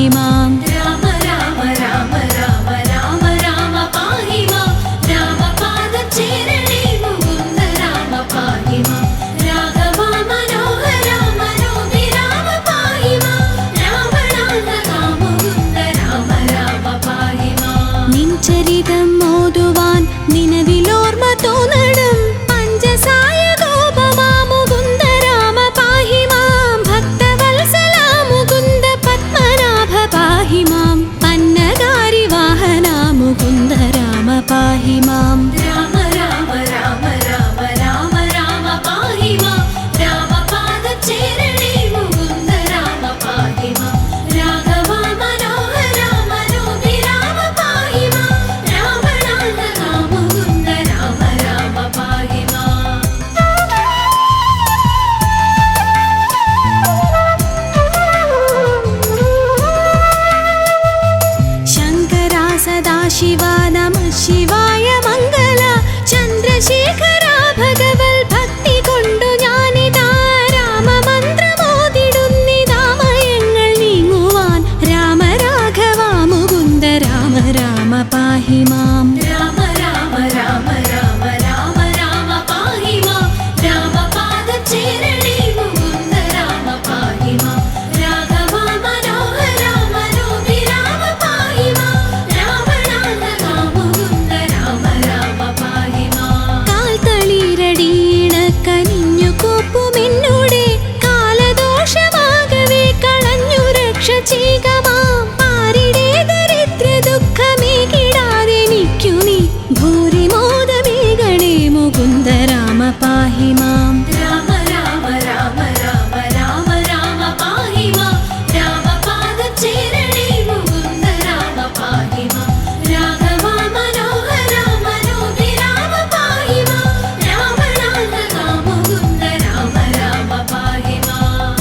पाहि माम्। राम राम राम राम राम राम पाहि माम्। रामपादचेरणे मुकुन्द राम पाहि माम्। राघवा मनोहरा मनोभिराम पाहि माम्। रावणान्तका मुकुन्द राम राम पाहि माम्। निन् चरितं मोदुवान् निनविलोर्म तोनडं पञ्चसाय गोपमा मुकुन्द राम पाहि माम्। भक्तवत्सला मुकुन्द पद्मनाभ पाहि माम्। पन्नगारि वाहना मुकुन्द राम पाहि माम्। राम राम राम राम राम राम पाहि माम्। रामपादचेरणे मुकुन्द राम पाहि माम्। राघवा मनोहरा मनोभिराम पाहि माम्। रावणान्तका मुकुन्द राम राम पाहि माम्। शङ्करा सदाशिवा नमः शिवाय मङ्गला। चन्द्रशेखरा भगवल् भक्ति कोण्डु ഞാനിതാ രാമമന്ത്രമോതിടുന്നിതാമയങ്ങൾ നീങ്ങുവാൻ। രാമ രാഘവ മുകുന്ദ രാമ രാമ പാഹി മാം। രാമ രാമ രാമ രാമ രാമ രാമ പാഹി മാം। രാമപാദചേരണേ മുകുന്ദ രാമ പാഹി മാം। രാഘവാ മനോഹരാ മനോഭിരാമ പാഹി മാം। രാവണാന്തകാ മുകുന്ദ രാമ രാമ പാഹി മാം. കാൽത്തളിരടിയിണ കനിഞ്ഞു കോപ്പുമെന്നോടെ കാലദോഷമാകവേ കളഞ്ഞു രക്ഷ ചെയ്യുക മാം. ആരുടെ ദരിദ്ര ദുഃഖമേകിടാതെനിക്കു നീ ഭൂരിമോദമേകണേ മുകുന്ദ രാമ പാഹി മാം. രാമ രാമ രാമ രാമ രാമ രാമ പാഹി മാം. രാമപാദചേരണേ മുകുന്ദ രാമ പാഹി മാം. രാഘവാ മനോഹരാ മനോഭിരാമ പാഹി മാം. രാവണാന്തകാ മുകുന്ദ രാമ രാമ പാഹി മാം.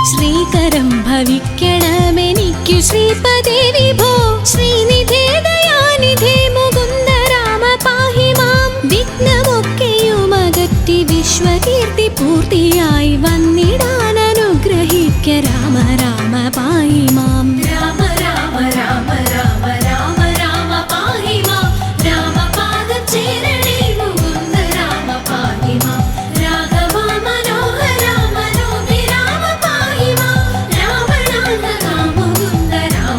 ശ്രീകരം ഭവിക്കണമെനിക്കു ശ്രീപദേ വിഭോ. ശ്രീനിധേ ദയാനിധേ മുകുന്ദ രാമ പാഹി മാം. വിഘ്നമൊക്കെയുമകറ്റി വിശ്വകീർത്തി പൂർത്തിയായി വന്നിടാൻ അനുഗ്രഹിക്ക രാമ രാമ പാഹി മാം. രാമ രാമ രാമ രാമ രാമ രാമ പാഹി മാം. രാമപാദചേരണേ മുകുന്ദ രാമ പാഹി മാം. രാഘവാ മനോഹരാ മനോഭിരാമ പാഹി മാം. രാവണാന്തകാ മുകുന്ദ രാമ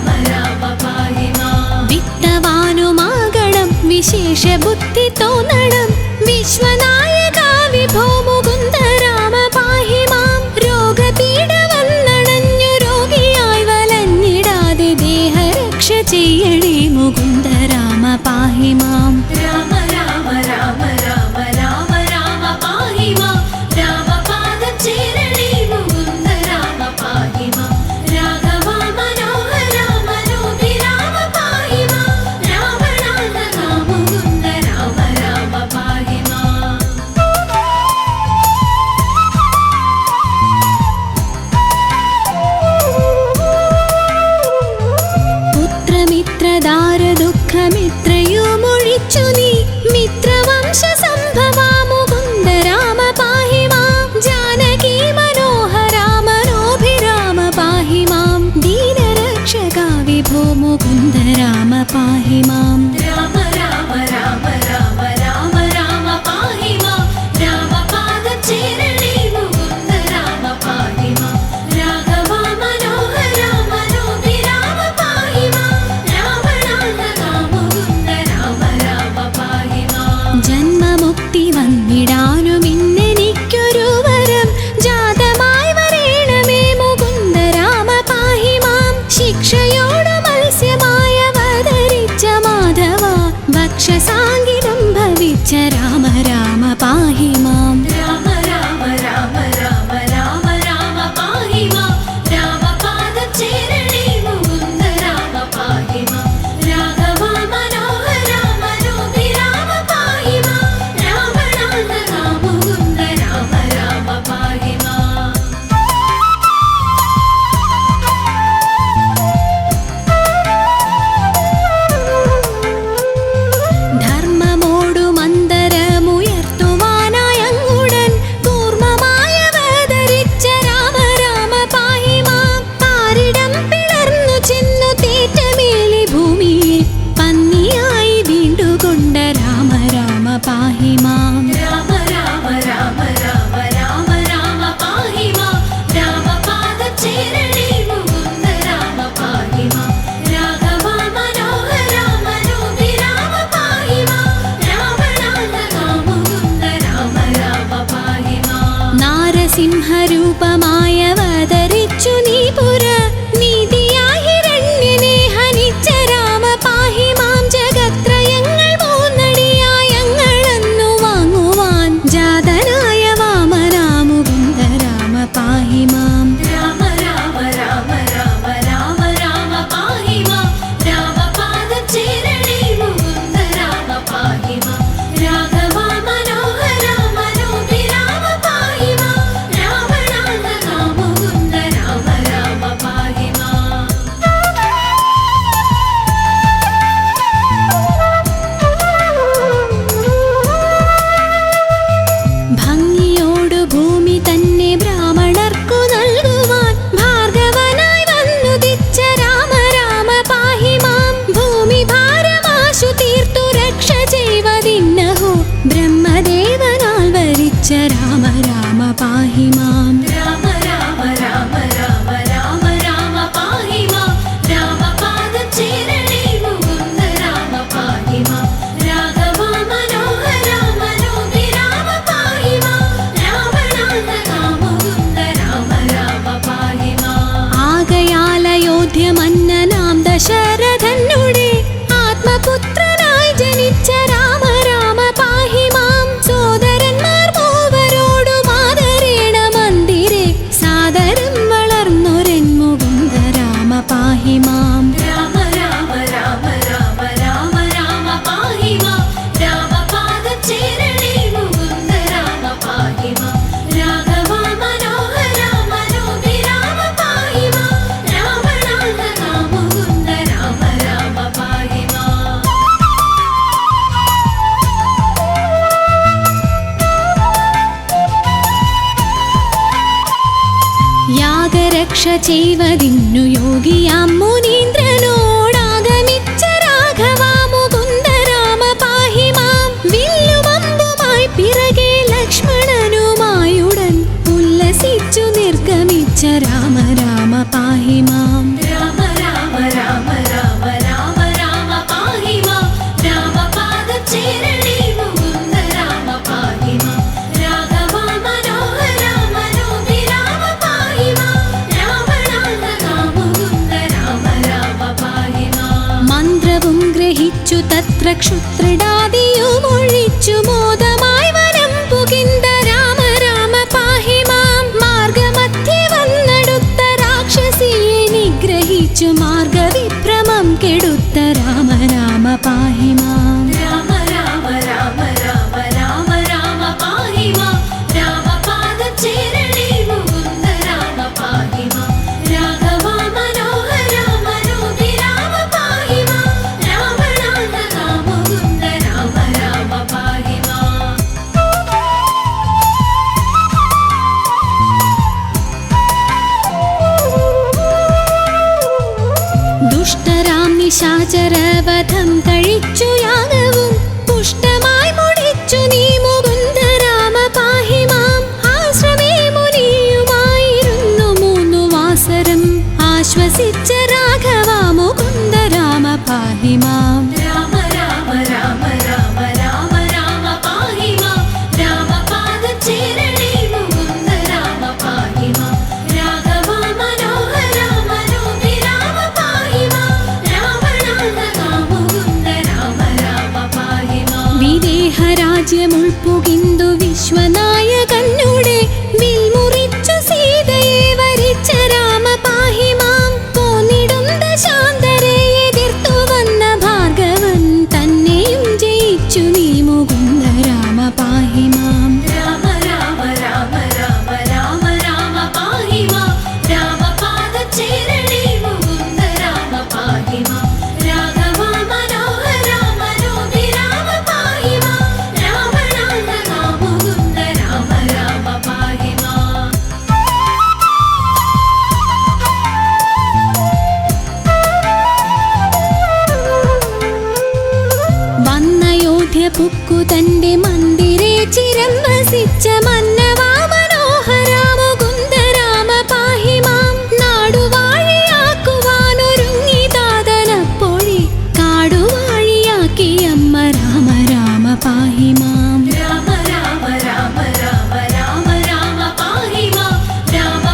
രൂപമായവതരിച്ചു നീ പുര നീതിയായി ഹിരണ്യനെ ഹനിച്ച രാമ പാഹി മാം ജഗത്രയങ്ങൾ മൂന്നടിയായങ്ങളെന്നു വാങ്ങുവാൻ ജാതനായ വാമനാമുകുന്ദ രാമ പാഹി മാം രാമ രാമ രാമ രാമ രാമ രാമ പാഹി മാം രാമപാദം ചേരണേ മുകുന്ദ രാമ പാഹി മാം രാഘവ മനോഹര മനോഭിരാമ പാഹി മാം രാവണാന്തക മുകുന്ദ രാമ രാമ പാഹി മാം ഭംഗിയോടു ഭൂമി തന്നെ ബ്രാഹ്മണർക്കു നൽകുവാൻ ഭാർഗവനായി വന്നുദിച്ച രാമ രാമ പാഹി മാം ഭൂമി ഭാരമാശു തീർത്തു രക്ഷ ചെയ്വതിന്നഹോ ബ്രഹ്മദേവനാൽ വരിച്ച രാമ രാമ പാഹി മാം രാമ രാമ രാമ രാമ രാമ രാമ പാഹി മാം രാമപാദം ചേരണേ മുകുന്ദ രാമ പാഹി മാം രാഘവ മനോഹര മനോഭിരാമ പാഹി മാം രാവണാന്തക മുകുന്ദ രാമ രാമ പാഹി മാം ആകയാൽ അയോധ്യ മന്നനാം ദശരഥനുടെ ആത്മപുത്രനായി ജനിച്ച രാമ രാമ പാഹി മാം സോദരന്മാർ മൂവരോടും ആദരേണ മന്ദിരെ സാദരം വളർന്നൊരൻ മുകുന്ദ രാമ പാഹി മാം രാമ രാമ രാമ രാമ രാമ രാമ പാഹി മാം രാമപാദം ചേരണേ മുകുന്ദ രാമ പാഹി മാം രാഘവ മനോഹര മനോഭിരാമ പാഹി മാം രാവണാന്തക മുകുന്ദ രാമ രാമ പാഹി മാം യാഗരക്ഷ ചെയ്വതിന്നു യോഗിയാം മുനീന്ദ്രനോടാഗമിച്ച രാഘവ മുകുന്ദ രാമ പാഹി മാം വില്ലുമമ്പുമായി പിറകെ ലക്ഷ്മണനുമായുടൻ ഉല്ലസിച്ചു നിർഗമിച്ച രാമ രാമ പാഹി മാം രാമ രാമ രാമ രാമ രാമ രാമ പാഹി മാം രാമപാദം ചേരണേ മുകുന്ദ രാമ പാഹി മാം രാഘവ മനോഹര മനോഭിരാമ പാഹി മാം രാവണാന്തക മുകുന്ദ രാമ രാമ പാഹി മാം മന്ത്രവും ഗ്രഹിച്ചു തത്ര ക്ഷുത്രിടാദിയും ഒഴിച്ചു മോദമായി വനം പുകിന്ദ രാമ രാമ പാഹി മാം മാർഗമധ്യേ വന്നടുത്ത രാക്ഷസിയെ നിഗ്രഹിച്ചു മാർഗവിഭ്രമം കെടുത്ത രാമ രാമ പാഹി മാം രാമ രാമ രാമ രാമ രാമ രാമ പാഹി മാം രാമപാദം ചേരണേ മുകുന്ദ രാമ പാഹി മാം രാഘവ മനോഹര മനോഭിരാമ പാഹി മാം രാവണാന്തക മുകുന്ദ രാമ രാമ പാഹി മാം ദുഷ്ടരാം നിശാചരവധം കഴിച്ചു യാഗവും പുഷ്ടമായി മുടിച്ചു നീ മുകുന്ദ രാമ പാഹി മാം ആശ്രമേ മുനിയുമായിരുന്നു 3 വാസരം ആശ്വസിച്ച രാഘവ മുകുന്ദ രാമ പാഹി മാം രാമ രാമ രാമ രാമ രാമ രാമ പാഹി മാം രാമപാദം ചേരണേ മുകുന്ദ രാമ പാഹി മാം രാഘവ മനോഹര മനോഭിരാമ പാഹി മാം രാവണാന്തക മുകുന്ദ രാമ രാമ പാഹി മാം വിദേഹരാജ്യമുൾപ്പുകിന്തു വിശ്വനായകനുടെ വിൽമുറിച്ചു സീതയെ വരിച്ച രാമ പാഹി മാം പോന്നിടും ദശാന്തരെ എതിർത്തു വന്ന ഭാർഗവൻ തന്നെയും ജയിച്ചു നീ മുകുന്ദ രാമ പാഹി മാം രാമ രാമ രാമ രാമ രാമ രാമ പാഹി മാം രാമപാദം ചേരണേ മുകുന്ദ രാമ പാഹി മാം രാഘവ മനോഹര മനോഭിരാമ പാഹി മാം രാവണാന്തക മുകുന്ദ രാമ രാമ പാഹി മാം വന്നയോധ്യ പുക്കു തന്റെ മന്ദിരെ ചിരം വസിച്ച മന്നവാ മനോഹര മുകുന്ദ രാമ പാഹി മാം നാടുവാഴിയാക്കുവാനൊരുങ്ങി താതനപ്പോഴേ കാടുവാഴിയാക്കി അമ്മ രാമ രാമ പാഹി മാം രാമ രാമ രാമ രാമ രാമ രാമ പാഹി മാം രാമ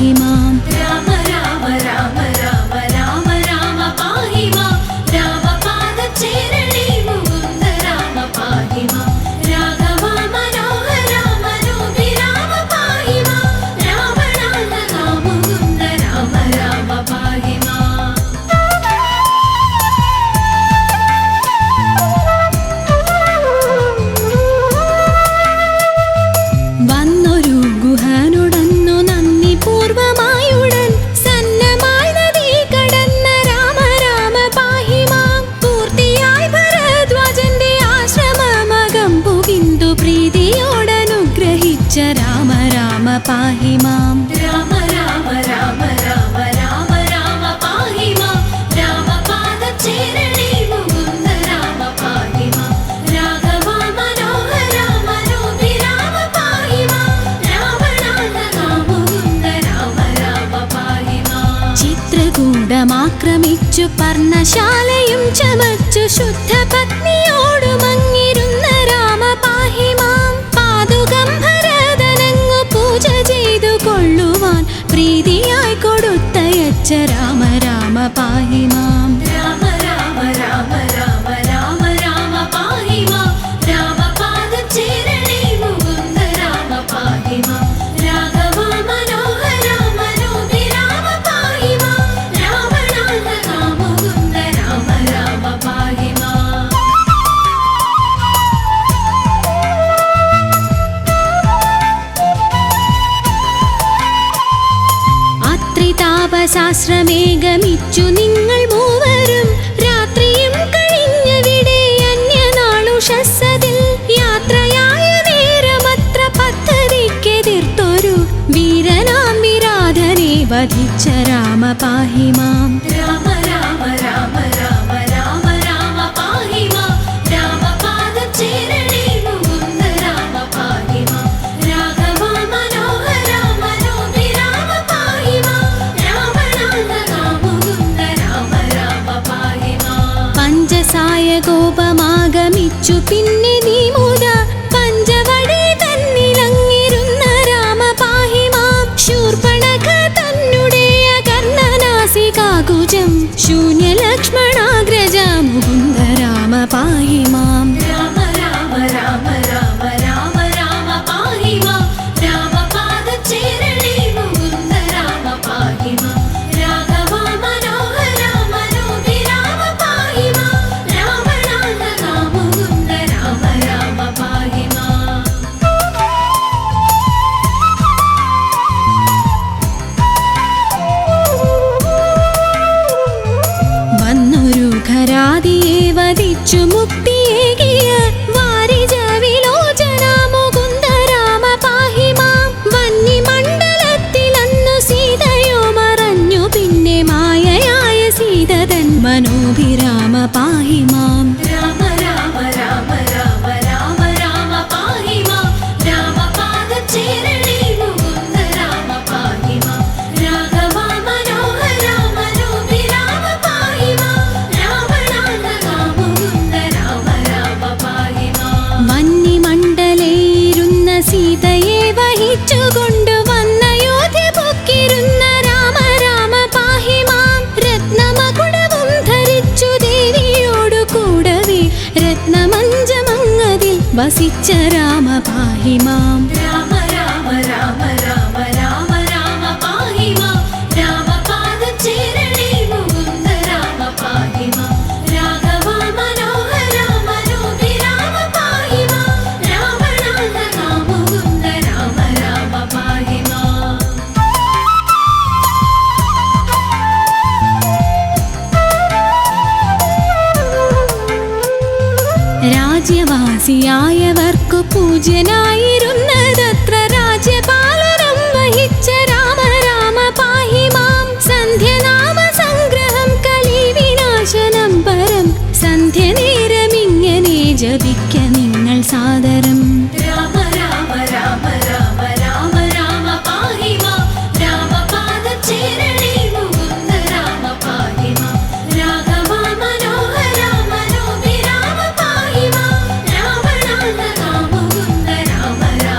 പാഹി മാം. രാമ രാമ രാമ രാമ രാമ രാമ പാഹി മാം. രാമപാദചേരണേ മുകുന്ദ രാമ പാഹി മാം. രാഘവ മനോഹര മനോഭിരാമ പാഹി മാം. രാവണാന്തക മുകുന്ദ രാമ രാമ പാഹി മാം. വന്നൊരു ഗുഹനുടന്നു നന്ദി പൂർവമായുടൻ സന്നമായി നദി കടന്ന രാമ രാമ പാഹി മാം. പൂർത്തിയായി ഭരദ്വാജന്റെ ആശ്രമമകമ്പു ബിന്ദു പ്രീതിയോടനുഗ്രഹിച്ച രാമ രാമ പാഹി മാം. രാമ രാമ രാമ രാമ രാമ രാമ പാഹി മാം. രാമപാദചേരണേ മുകുന്ദ രാമ പാഹി മാം. രാഘവ മനോഹര മനോഭിരാമ പാഹി മാം. രാവണാന്തക മുകുന്ദ രാമ രാമ പാഹി മാം. ചിത്രകൂടമാക്രമിച്ചു പർണശാലയും ചമച്ചു ശുദ്ധ പത്നിയോടുമങ്ങിരുന്ന രാമ പാഹി മാം. പാതുകം ഭരതനങ്ങു പൂജ ചെയ്തു കൊള്ളുവാൻ പ്രീതിയായി കൊടുത്തയച്ച രാമ രാമ പാഹി മാം. രാമ രാമ രാമ രാമ രാമ രാമ പാഹി മാം. രാമപാദചേരണേ മുകുന്ദ രാമ പാഹി മാം. രാഘവ മനോഹര മനോഭിരാമ പാഹി മാം. രാവണാന്തക മുകുന്ദ രാമ രാമ പാഹി മാം. അത്രിതാപശാസ്ത്രമേകമിച്ചു നിങ്ങൾ മൂവരും രാത്രിയും കഴിഞ്ഞവിടെ അന്യനാളുഷസ്സതിൽ യാത്രയായ നേരമത്ര പദ്ധതിക്കെതിർത്തൊരു വീരനാം വിരാധനെ വധിച്ച രാമ പാഹി മാം. രാമ രാമ രാമ രാമ രാമ രാമ പാഹി മാം. രാമപാദചേരണേ മുകുന്ദ രാമ പാഹി മാം. രാഘവ മനോഹര മനോഭിരാമ പാഹി മാം. രാവണാന്തക മുകുന്ദ രാമ രാമ പാഹി മാം. പഞ്ചസായ കോപമാഗമിച്ചു പിന്നെ നീ മുത പഞ്ചവടി തന്നിലങ്ങിരുന്ന രാമ പാഹി മാം. ശൂർപ്പണഖ തന്നുടേയ കർണനാസികാകുജം ശൂന്യലക്ഷ്മണാഗ്രജ മുകുന്ദ രാമ പാഹി മാം. രാമ രാമ രാമ രാമ രാമ രാമ പാഹി മാം. രാമപാദചേരണേ മുകുന്ദ രാമ പാഹി മാം. രാഘവ മനോഹര മനോഭിരാമ പാഹി മാം. രാവണാന്തക മുകുന്ദ രാമ രാമ പാഹി മാം. വന്നൊരു ഖരാദിയെ വധിച്ചു മുക്തിയേകിയ വാരിജ വിലോചന മുകുന്ദ രാമ പാഹി മാം. വന്യമണ്ഡലത്തിലന്നു സീതയോ മറഞ്ഞു പിന്നെ മായയായ സീതതൻ മനോഭിരാമ പാഹി മാം. രാമ രാമ രാമ രാമ രാമ രാമ പാഹി മാം. രാമപാദചേരണേ മുകുന്ദ രാമ പാഹി മാം. രാഘവ മനോഹര മനോഭിരാമ പാഹി മാം. രാവണാന്തക മുകുന്ദ രാമ രാമ പാഹി മാം. വന്യമണ്ഡലയിലിരുന്ന സീതയെ വഹിച്ചുകൊണ്ടു വന്ന യോധ്യ പൊക്കിരുന്ന രാമ രാമ പാഹി മാം. രത്നമകുടവും ധരിച്ചു ദേവിയോടു കൂടവേ രത്നമഞ്ചമങ്ങതിൽ വസിച്ച രാമ പാഹി മാം. രാമ രാമ രാമ രാമ രാമ രാമ പാഹി മാം. രാമപാദചേരണേ മുകുന്ദ രാമ പാഹി മാം. രാഘവ മനോഹര മനോഭിരാമ പാഹി മാം. രാവണാന്തക മുകുന്ദ രാമ രാമ പാഹി മാം. രാജ്യവാസിയായവർക്കു പൂജ്യനായിരുന്നതത്ര രാജ്യപാലനം വഹിച്ച രാമ രാമ പാഹി മാം. സന്ധ്യനാമ സംഗ്രഹം കലിവിനാശനം പരം സന്ധ്യനേരമിങ്ങനെ ജപിക്ക നിങ്ങൾ സാദരം. രാമ രാമ രാമ രാമ രാമ രാമ പാഹി മാം. രാമപാദചേരണേ മുകുന്ദ രാമ പാഹി മാം. രാഘവ മനോഹര മനോഭിരാമ പാഹി മാം. രാവണാന്തക മുകുന്ദ രാമ രാമ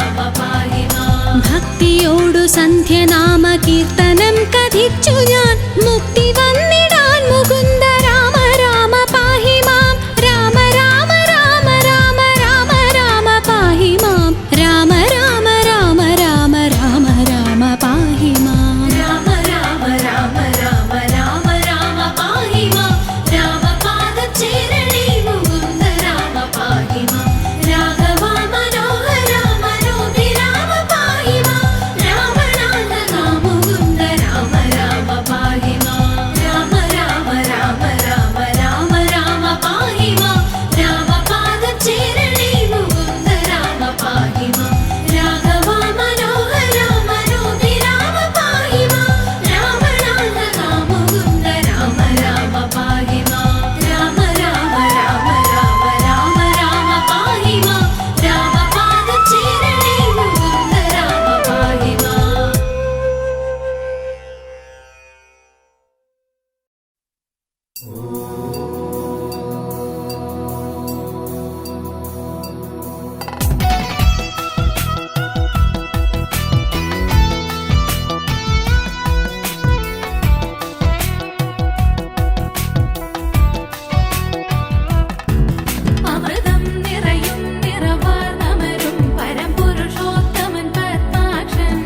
അമൃതം നിറയും നിറവാർന്നമരും പരംപുരുഷോത്തമൻ പത്മാക്ഷൻ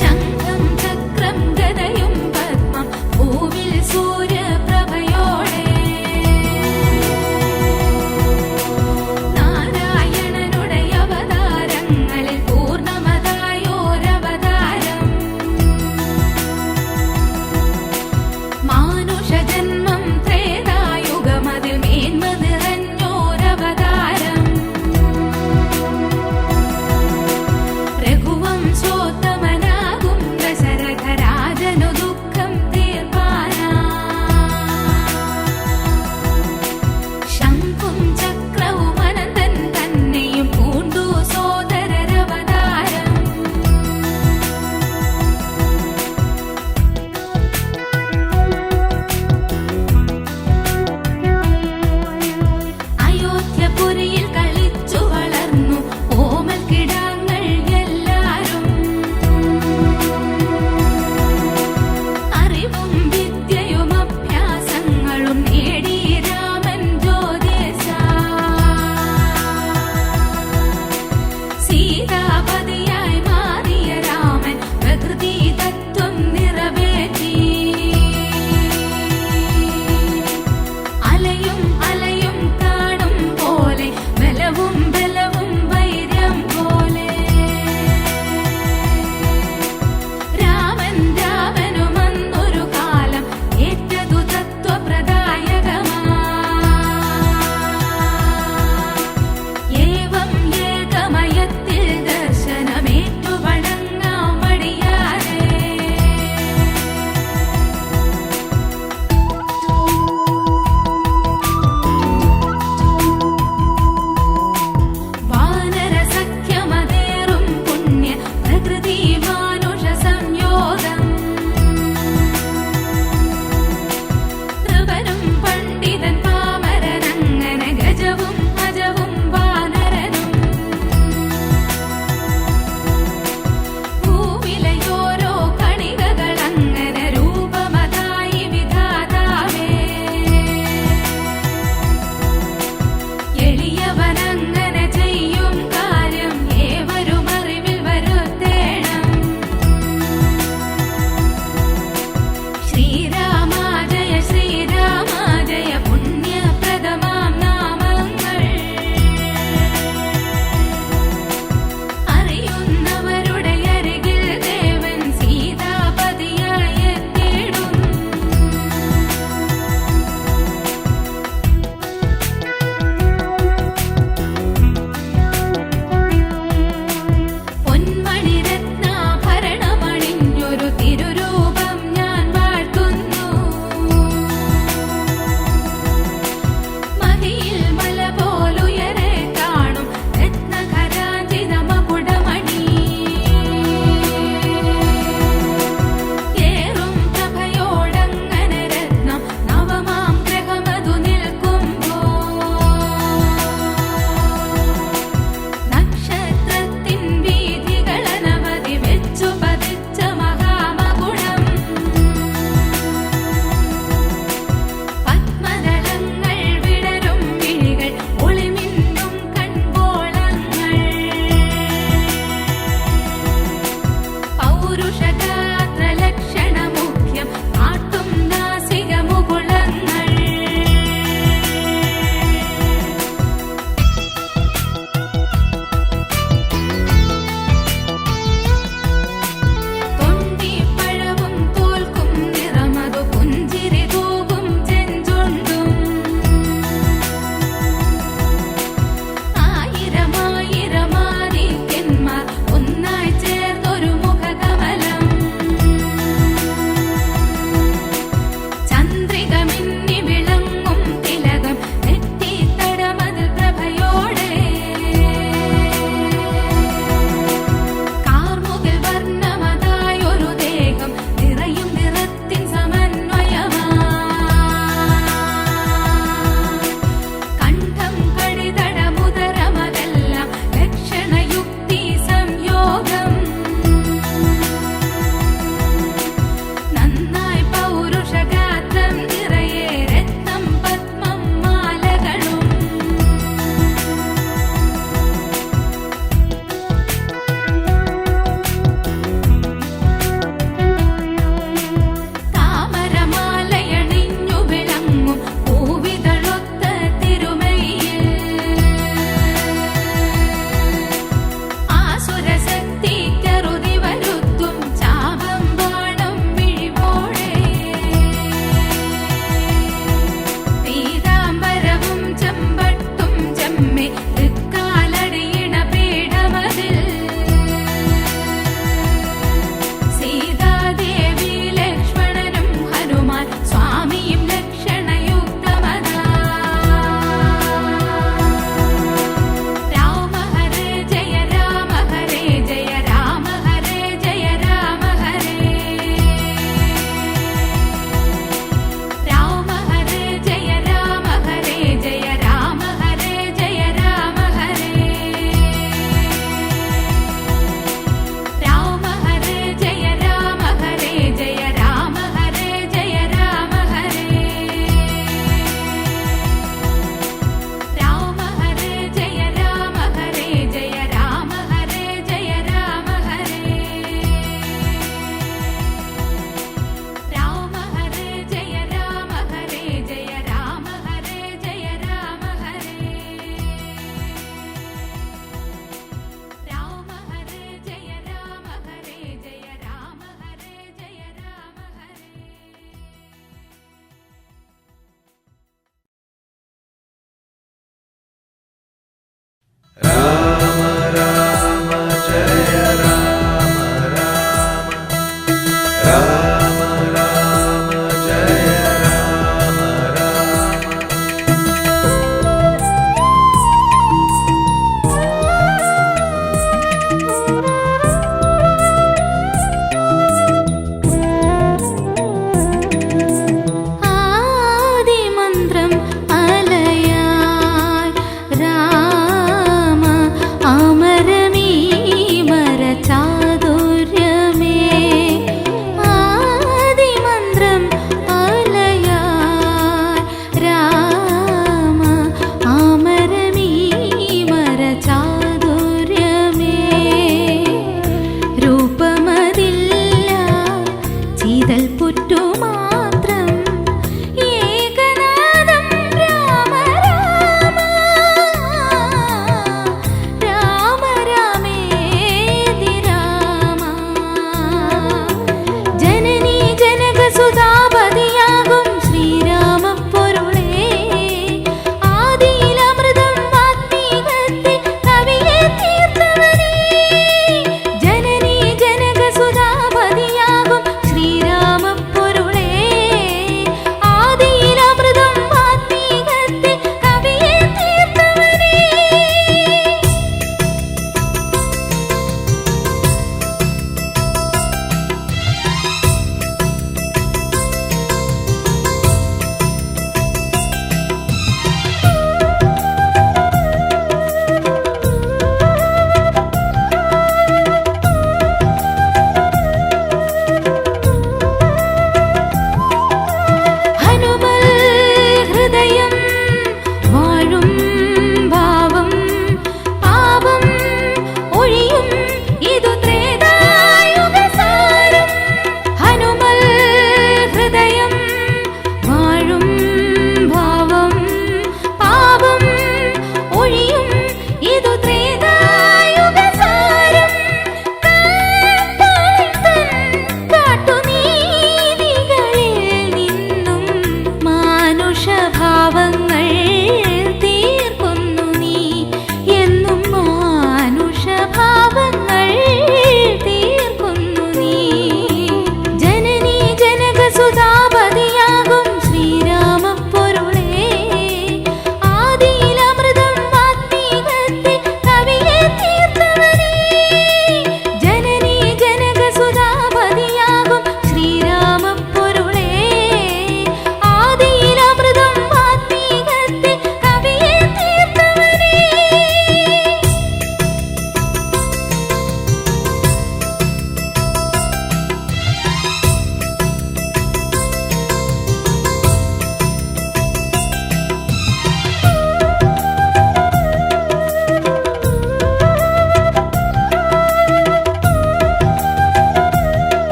ശംഖം ചക്രം ഗദയും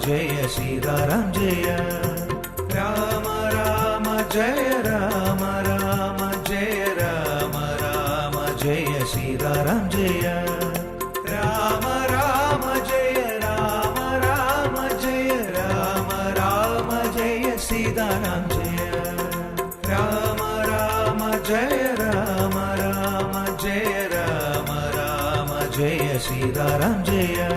जय सीताराम जय राम राम जय राम राम जय राम राम जय सीताराम जय राम राम जय राम राम जय राम राम जय सीताराम जय राम राम जय राम राम जय राम राम जय सीताराम जय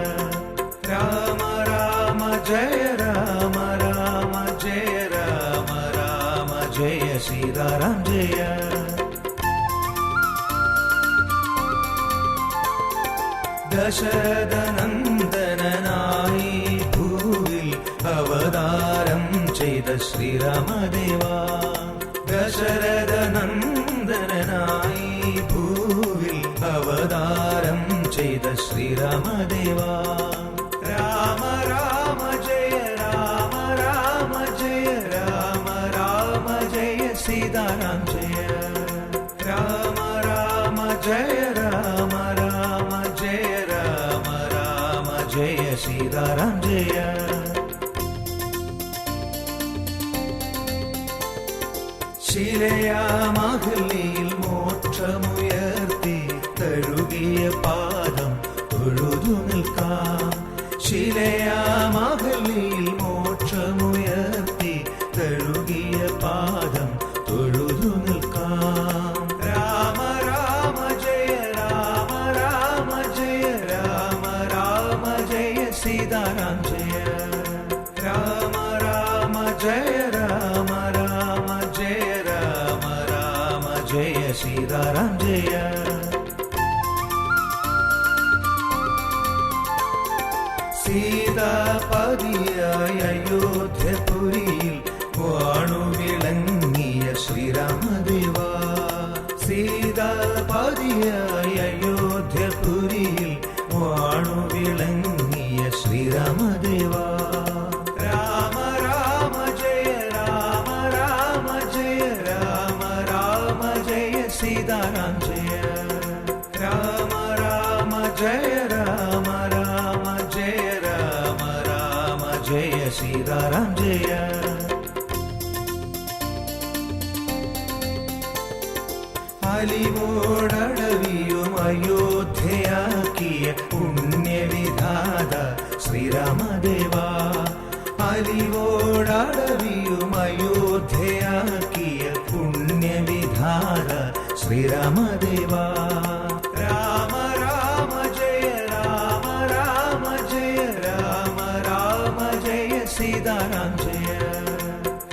राम राम जय राम राम जय राम राम जय सीताराम जय ദശരഥനന്ദനായി ഭൂവിൽ അവതാരം ചെയ്ത ശ്രീരാമദേവാ ദശരഥനന്ദനായി ഭൂവിൽ അവതാരം ചെയ്ത ശ്രീരാമദേവാ രാമ രാമ ജയ രാമ രാമ ജയ രാമ രാമ ജയ സീതാരാം ജയ രാമ രാമ ജയ രാമ രാമ ജയ രാമ രാമ ജയ സീതാരാം ജയ ശിലയാമഹല്ലിയിൽ മോക്ഷമുയർത്തി തഴുകിയ പാദം തൊഴുതു നിൽക്കാം ശിലയാമഹല്ലിയിൽ മോക്ഷമുയർത്തി തഴുകിയ പാദം തൊഴുതു നിൽക്കാം രാമ രാമ ജയ രാമ രാമ ജയ രാമ രാമ ജയ സീതാരാം ജയ രാമ രാമ ജയ രാമ രാമ ജയ രാമ രാമ ജയ സീതാരാം ജയ സീതാപതിയായ അയോധ്യപുരിയിൽ വാണുവിളങ്ങിയ ശ്രീരാമദേവാ സീതാപതിയായ അയോധ്യപുരിയിൽ വാണുവിളങ്ങിയ ശ്രീരാമദേവാ രാമ രാമ ജയ രാമ രാമ ജയ രാമ രാമ ജയ സീതാരാം ജയ രാമ രാമ ജയ രാമ രാമ ജയ രാമ രാമ ജയ സീതാരാം ജയ അലിവോടടവിയും അയോധ്യയാക്കിയ പുണ്യവിധാത ശ്രീരാമദേവാ അലിവോടടവിയും അയോധ്യയാക്കിയ പുണ്യവിധാത ശ്രീരാമദേവാ രാമ രാമ ജയ രാമ രാമ ജയ രാമ രാമ ജയ സീതാരാം ജയ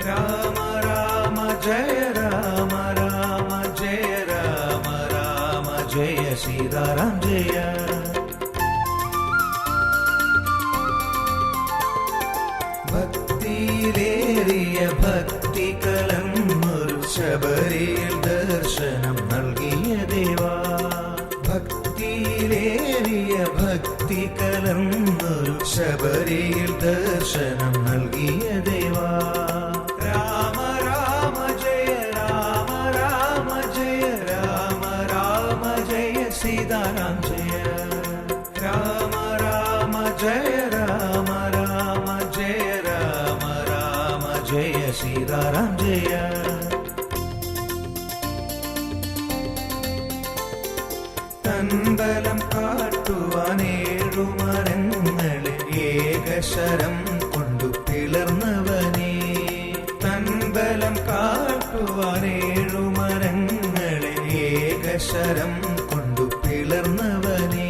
രാമ രാമ ജയ രാമ രാമ ജയ രാമ രാമ ജയ സീതാരാം ജയ ഭക്തിയിലേറിയ ഭക്തി കലർന്നൊരു ശബരിയിൽ ദർശനം നൽകിയ ദേവാ ഭക്തിയിലേറിയ ഭക്തി കലർന്നൊരു ശബരിയിൽ ദർശനം നൽകിയ ദേവാ രാമ രാമ ജയ രാമ രാമ ജയ രാമ രാമ ജയ സീതാരാം ജയ രാമ രാമ ജയ രാമ രാമ ജയ രാമ രാമ ജയ സീതാരാം ജയ തൻബലം കാട്ടുവാനേഴുമരങ്ങളെ ഏകശരം കൊണ്ടു പിളർന്നവനേ തൻബലം കാട്ടുവാനേഴുമരങ്ങളെ ഏകശരം കൊണ്ടു പിളർന്നവനേ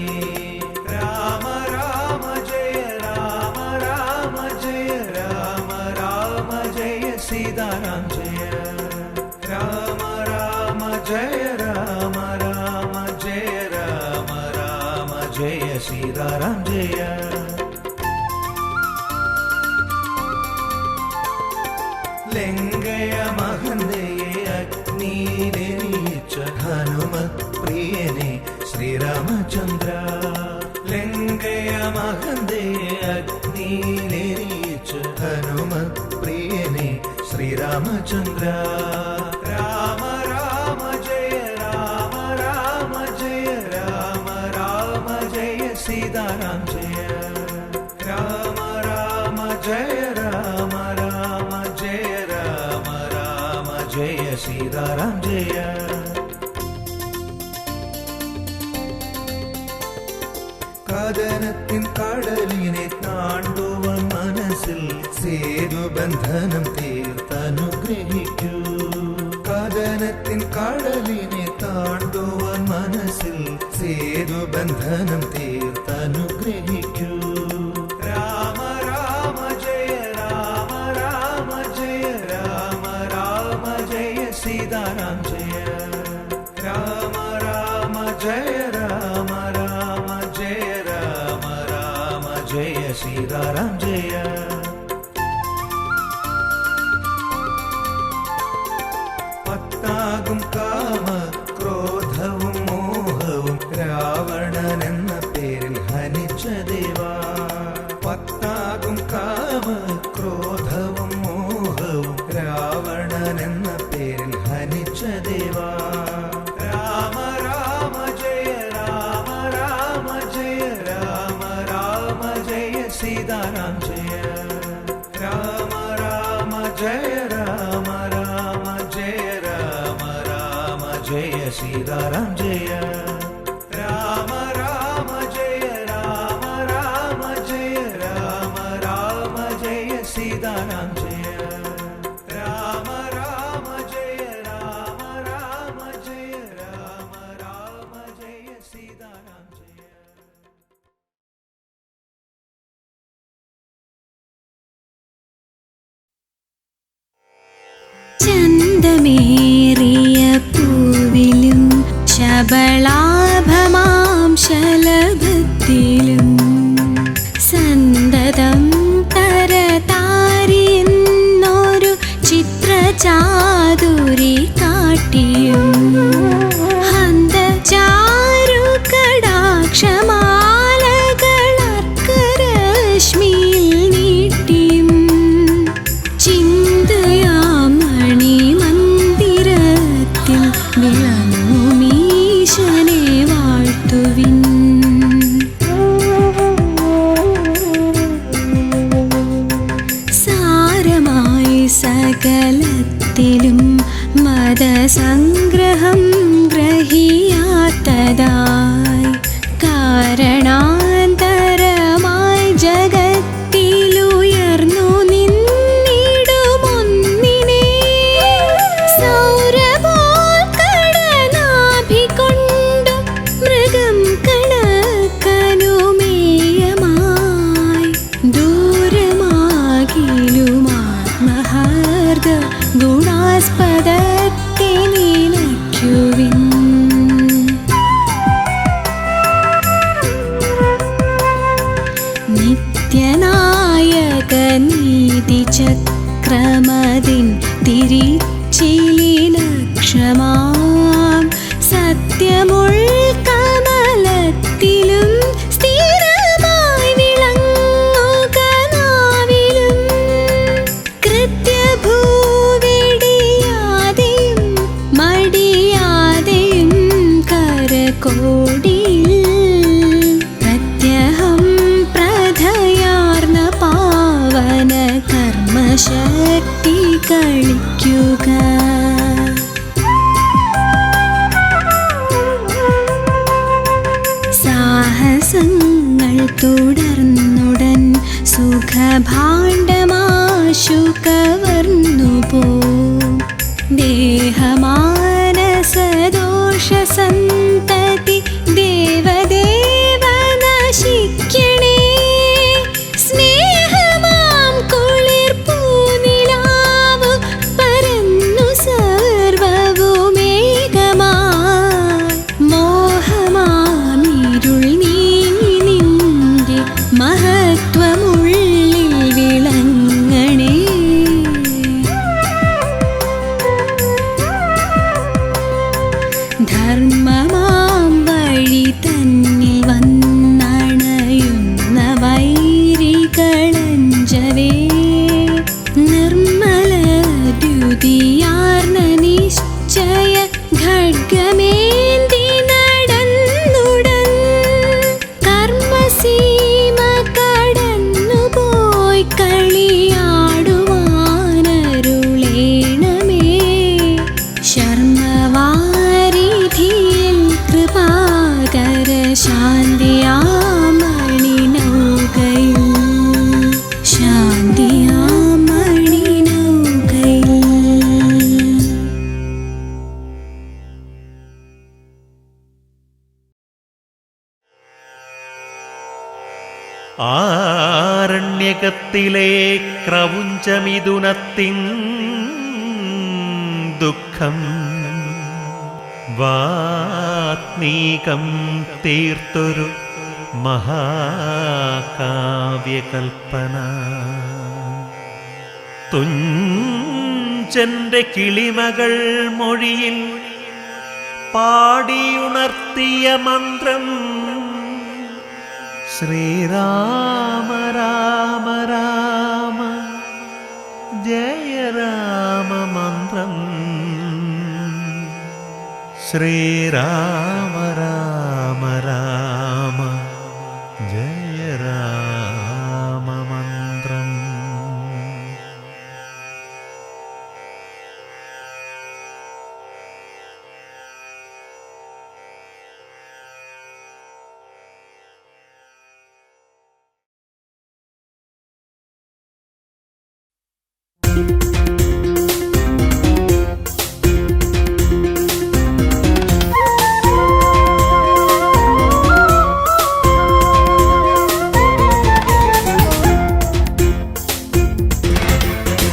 രാമ രാമ ജയ രാമ രാമ ജയ രാമ രാമ ജയ സീതാരാം ജയ രാമ രാമ ജയ രാമ രാമ ജയ രാമ രാമ ജയ സീതാരാം ജയ ലങ്കയ മഹന്തയെ അഗ്നിയിലെരിയിച്ച ഹനുമത് പ്രിയനെ ശ്രീരാമചന്ദ്ര ലങ്കയ മഹന്തയെ അഗ്നിയിലെരിയിച്ച ഹനുമത് പ്രിയനെ ശ്രീരാമചന്ദ്ര രാമ രാമ ജയ രാമ രാമ ജയ രാമ രാമ ജയ സീതാരാം ജയ രാമ രാമ സീതാറാം ജയ. കഥനത്തിൻ കടലിനെ താണ്ടുവാൻ മനസ്സിൽ സേതുബന്ധനം തീർത്തനുഗ്രഹിക്കൂ. കഥനത്തിൻ കടലിനെ താണ്ടുവാൻ മനസ്സിൽ സേതുബന്ധനം തീർത്തനുഗ്രഹിക്കൂ. രാമ രാമ ജയ രാമ രാമ ജയ രാമ രാമ ജയ സീതാറാം ജയ. രാമ രാമ ജയ രാമ രാമ ജയ രാമ രാമ ജയ സീതാറാം ജയ. പത്താകും കാമ ക്രോധവും മോഹവും രാവണൻ എന്ന പേരിൽ ഹനിച്ച ദേവാ. പത്താകും കാമ ക്രോധവും മോഹവും രാവണൻ എന്ന പേരിൽ ഹനിച്ച ദേവാ. രാമ രാമ ജയ രാമ രാമ ജയ രാമ രാമ ജയ സീതാറാം ജയ. രാമ രാമ ജയ രാമ രാമ ജയ രാമ രാമ ജയ സീതാറാം ജയ. രാമ രാമ ജയ രാമ രാമ ജയ രാമ രാമ ജയ സീതാറാം ജയ. രാമ രാമ ജയ രാമ രാമ ജയ രാമ രാമ ജയ സീതാറാം ജയ. ചന്തമേറിയ പൂവിലും ശബളാഭമാം ശലഭത്തിലും സന്തതം തരതാരിന്നൊരു ചിത്രചാതുരി കാട്ടിയും ഹന്തചാരു കടാക്ഷമാലകളർക്കരശ്മിയിൽ നീട്ടിയും ചിന്തയാം മണിമന്ദിരത്തിൽ വിളങ്ങുമീശനെ വാഴ്ത്തുവിൻ. സാരമായി സകലത്തിലും മതസംഗ്രഹം ഗ്രഹിയാത്തതായി കാരണാന്തരമായി ജഗത്തിലുയർന്നു നിന്നിടുമൊന്നിനെ സൗരഭോൽ കടനാഭികൊണ്ടു മൃഗം കണക്കനുമേയമായി ദൂരമാകിലുമാത്മഹാർഗ ഗുണാസ്പദത്തെ നിലയ്ക്കുവിൻ. നിത്യനായക നീതിചക്രമതിൻ തിരിച്ചിലിലക്ഷമാം സത്യമുൾക്കമലത്തിലും സ്ഥിരമായി വിളങ്ങുക നാവിലും കൃത്യഭൂവിടിയാതെയും മടിയാതെയും കരകോടിയിൽ പ്രത്യഹം പ്രധയാർന്ന പാവന കർമ്മശക്തി കളിക്കുക. സാഹസങ്ങൾ തുടർന്നുടൻ സുഖഭാണ്ഡമാശു കവർന്നുപോ ദേഹമാനസദോഷസന്തതി ദേവദേവ നശിക്കണേ. സ്നേഹമാം കുളിർ പൂനിലാവു പരന്നു സർവവുമേകമായി മോഹമാമിരുൾ നീങ്ങി നിന്റെ മഹത്വമുള്ളിൽ വിളങ്ങണേ. ധർമ്മ ക്രൗഞ്ചമിതുനത്തിലെ ക്രൗഞ്ചമിതുനത്തിൻ ദുഃഖം വാത്മീകം തീർത്തൊരു മഹാകാവ്യകൽപ്പന. തുഞ്ചന്റെ കിളിമകൾ മൊഴിയിൽ പാടിയുണർത്തിയ മന്ത്രം ശ്രീരാമ രാമ രാമ ജയ രാമ മന്ത്രം. ശ്രീരാമ രാമ രാമ ജയ രാമ മന്ത്രം.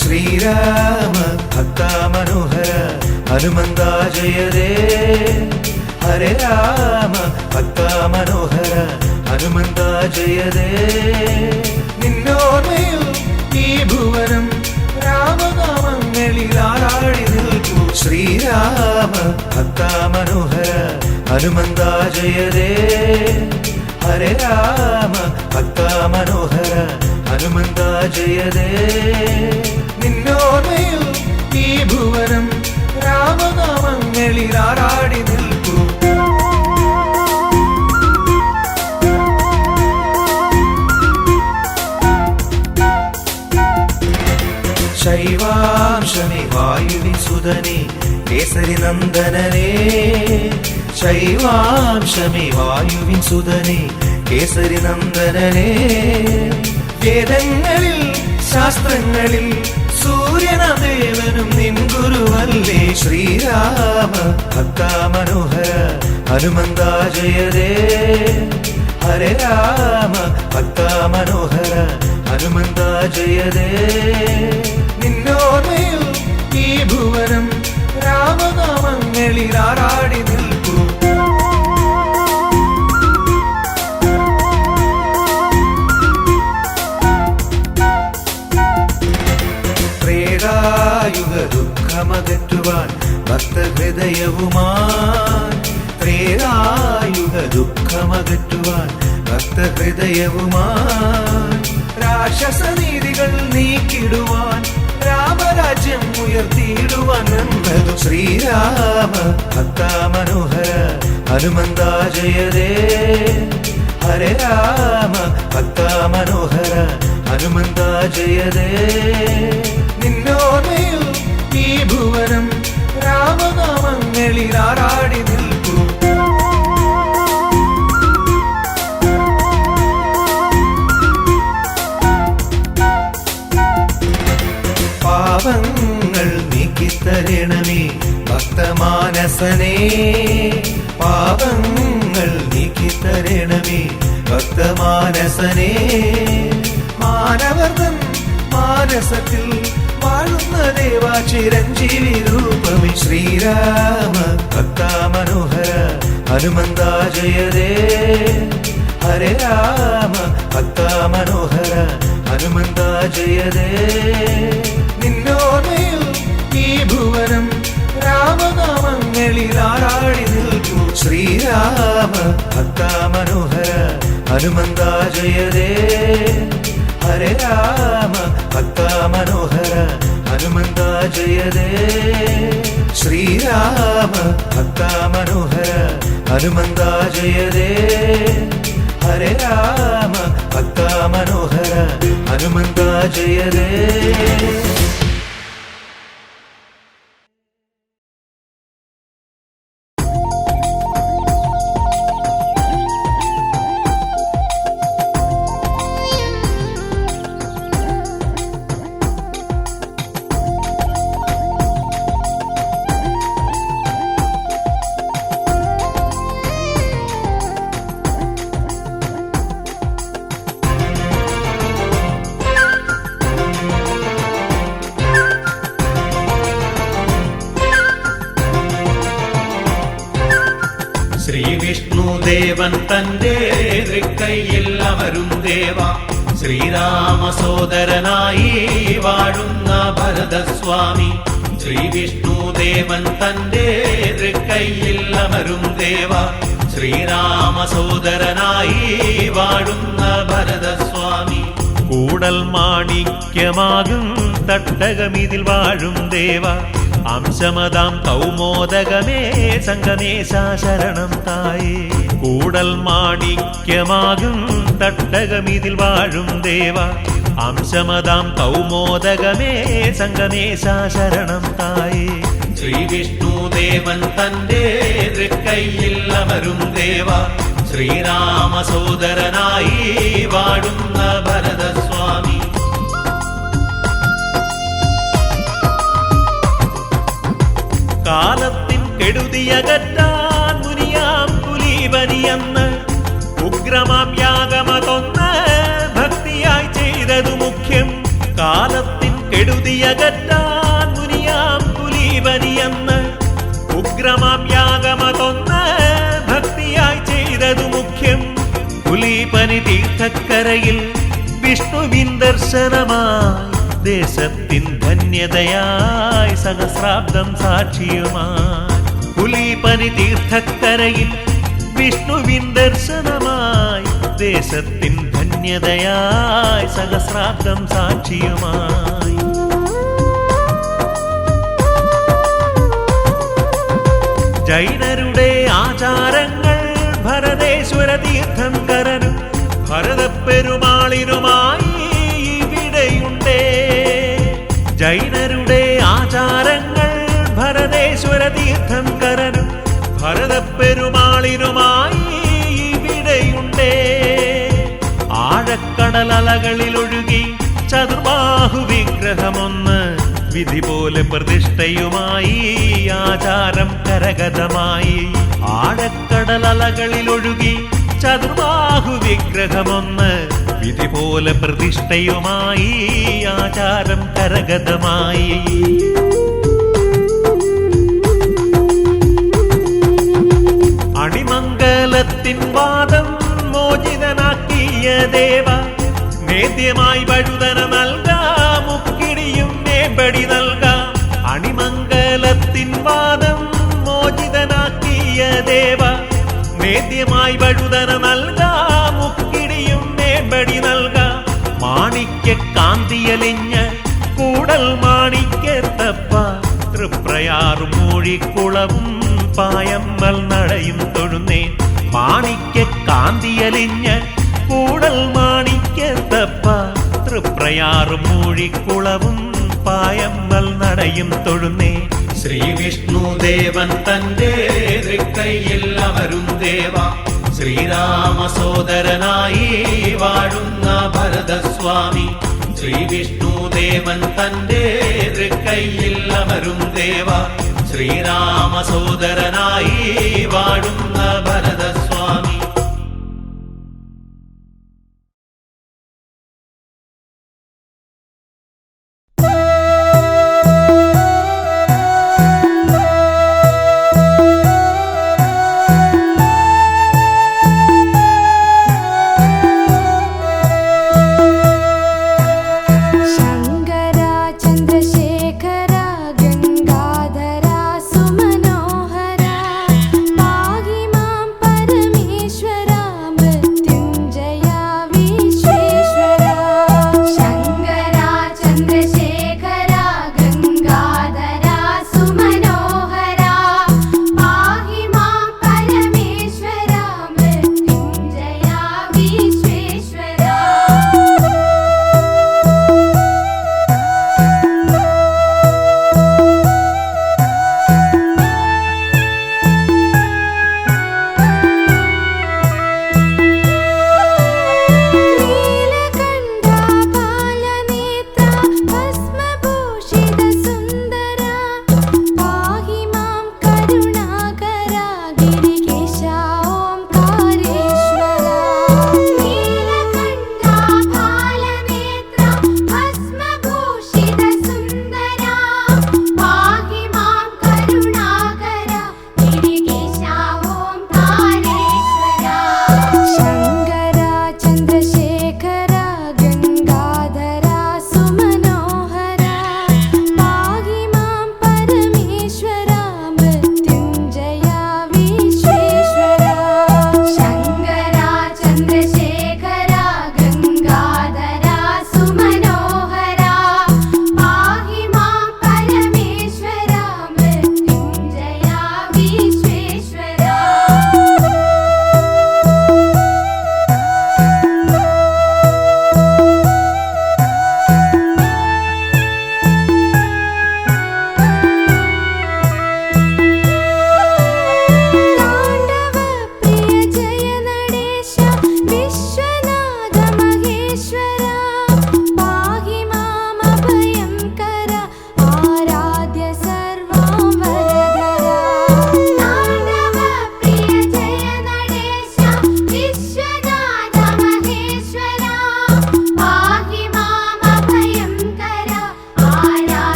ശ്രീരാമ ഭക്താ മനോഹര ഹനുമന്ത ജയതേ. ഹരേ രാമ ഭക്താ മനോഹര ഹനുമന്ത ജയതേ. നിന്നോർമ്മയിൽ ഈ ഭുവനം രാമനാമങ്ങളിൽ ആറാടി നിൽക്കൂ. ശ്രീരാമ ഭക്താ മനോഹര ഹനുമന്ത ജയതേ. ഹരേ രാമ ഭക്താ മനോഹര ഹനുമന്ത ജയതേ. നിന്നോർമ്മയിൽ ഈ ഭുവനം രാമനാമങ്ങളിൽ ആറാടി നിൽക്കൂ. ശൈവാംശമേ വായുവിൻ സുതനേ കേസരി നന്ദനനേ. ശൈവാംശമേ വായുവിൻ സുതനേ കേസരി നന്ദനനേ. വേദങ്ങളിൽ ശാസ്ത്രങ്ങളിൽ സൂര്യനദേവനും നിൻ ഗുരുവല്ലേ. ശ്രീരാമ ഭക്താ മനോഹര ഹനുമന്ത ജയതേ. ഹരേ രാമ ഭക്താ മനോഹര ഹനുമന്ത ജയതേ. നിന്നോർമ്മയിൽ ഈ ഭുവനം രാമനാമങ്ങളിൽ ആറാടി നിൽക്കൂ. ത്രേതായുഗ ദുഃഖമകറ്റുവാൻ ഭക്തഹൃദയവുമാൻ. ത്രേതായുഗ ദുഃഖമകറ്റുവാൻ ഭക്തഹൃദയവുമാൻ. രാക്ഷസനീതികൾ നീക്കിടുവാൻ രാമരാജ്യം ഉയർത്തിയിടുവാൻ വന്നതു. ശ്രീരാമ ഭക്താ മനോഹര ഹനുമന്ത ജയതേ. ഹരേ രാമ ഭക്താ മനോഹര ഹനുമന്ത ജയതേ. നിന്നോർമ്മയിൽ ഈ ഭുവനം രാമനാമങ്ങളിൽ ആറാടി നിൽക്കൂ. പാപങ്ങൾ നീക്കിത്തരണമേ ഭക്തമാനസനേ. പാപങ്ങൾ നീക്കിത്തരണമേ ഭക്തമാനസനേ. മാനവർദ്ധൻ മാനസത്തിൽ വാഴുന്ന ദേവാ ചിരഞ്ജീവി രൂപമേ. ശ്രീരാമ ഭക്താ മനോഹര ഹനുമന്ത ജയതേ. ഹരേ രാമ ഭക്താ മനോഹര ഹനുമന്ത ജയതേ. നിന്നോർമ്മയിൽ ഈ ഭുവനം രാമനാമങ്ങളിൽ ആറാടി നിൽക്കൂ. ശ്രീരാമ ഭക്താ മനോഹര ഹനുമന്ത ജയതേ. ഹരേ രാമ ഭക്താ മനോഹര ഹനുമന്ത ജയതേ. ശ്രീരാമ ഭക്താ മനോഹര ഹനുമന്ത ജയതേ. ഹരേ രാമ ഭക്താ മനോഹര ഹനുമന്ത ജയതേ. ദേവൻ തന്റെ തൃക്കൈയിൽ അമരും ദേവ ശ്രീരാമ സോദരനായി വാഴുന്ന ഭരതസ്വാമി ശ്രീവിഷ്ണു ദേവൻ തന്റെ തൃക്കൈയിൽ അമരും ദേവ ശ്രീരാമ സോദരനായി വാഴുന്ന ഭരതസ്വാമി കൂടൽ മാണിക്യമാകും തട്ടകമിതിൽ വാഴും ദേവ അംശമതാം കൗമോദകമേ സംഗമേശ ശരണം തായേ കൂടൽ മാണിക്യമാകും തട്ടകമിതിൽ വാഴും ദേവ അംശമതാം കൗമോദകമേ സംഗമേശ ശരണം തായേ ശ്രീവിഷ്ണു ദേവൻ തന്റെ തൃക്കൈയിൽ അമരും ദേവ ശ്രീരാമ സോദരനായി വാഴുന്ന ഭരതസ്വാമി കാലത്തിൻ കെടുതിയകറ്റാൻ മുനിയാം പുലീപനിയെന്ന് ഉഗ്രമാം യാഗമതൊന്ന് ഭക്തിയായി ചെയ്തതു മുഖ്യം കാലത്തിൻ കെടുതിയകറ്റാൻ മുനിയാം പുലീപനിയെന്ന് ഉഗ്രമാം യാഗമതൊന്ന് ഭക്തിയായി ചെയ്തതു മുഖ്യം പുലീപനി തീർത്ഥക്കരയിൽ വിഷ്ണുവിൻ ദർശനമായി ദേശത്തിൻ ധന്യതയായി സഹസ്രാബ്ദം സാക്ഷിയുമായി പുലീപനി തീർത്ഥക്കരയിൽ വിഷ്ണുവിൻ ദർശനമായി ദേശത്തിൻ ധന്യതയായി സഹസ്രാബ്ദം സാക്ഷിയുമായി ജൈനരുടെ ആചാരങ്ങൾ ഭരതേശ്വര തീർത്ഥങ്കരനും ഭരതപ്പെരുമാളിനുമായി ഇവിടെയുണ്ടേ ജൈനരുടെ ആചാരങ്ങൾ ഭരതേശ്വര തീർത്ഥങ്കരനും ഭരതപ്പെരുമാളിനുമായി ഇവിടെയുണ്ടേ ആഴക്കടലകളിൽ ഒഴുകി ചതുർബാഹു വിഗ്രഹമൊന്ന് വിധി പോലെ പ്രതിഷ്ഠയുമായി ആചാരം കരഗതമായി ആഴക്കടലകളിൽ ഒഴുകി ചതുർബാഹു വിഗ്രഹമൊന്ന് വിധി പോലെ പ്രതിഷ്ഠയുമായി ആചാരം കരഗതമായി അണിമംഗലത്തിൻ വാദം മോചിതനാക്കിയ ദേവ നേദ്യമായി വഴുതന നൽകാം മുക്കിടിയും മേമ്പടി നൽകാം അണിമംഗലത്തിൻ വാദം മോചിതനാക്കിയ ദേവ നേദ്യമായി വഴുതന നൽകാം മുക്കിടിയും മേമ്പടി നൽകാം മാണിക്യ കാന്തിയലിഞ്ഞ് കൂടൽ മാണിക്യത്തപ്പ തൃപ്രയാറും മൂഴിക്കുളവും പായമ്മൽ നടയും തൊഴുന്നേ മാണിക്യ കാന്തിയലിഞ്ഞ് കൂടൽ മാണിക്യത്തപ്പ തൃപ്രയാറും മൂഴിക്കുളവും പായമ്മൽ നടയും തൊഴുന്നേ ശ്രീവിഷ്ണു ദേവൻ തന്റെ തൃക്കൈയിൽ അമരും ദേവ ശ്രീരാമ സോദരനായി വാഴുന്ന ഭരതസ്വാമി ശ്രീവിഷ്ണു ദേവൻ തന്റെ തൃക്കൈയിൽ അമരും ദേവ ശ്രീരാമ സോദരനായി വാഴുന്ന ഭരതസ്വാമി शङ्करा चन्द्रशेखरा गङ्गाधरा सुमनोहरा पाहि मां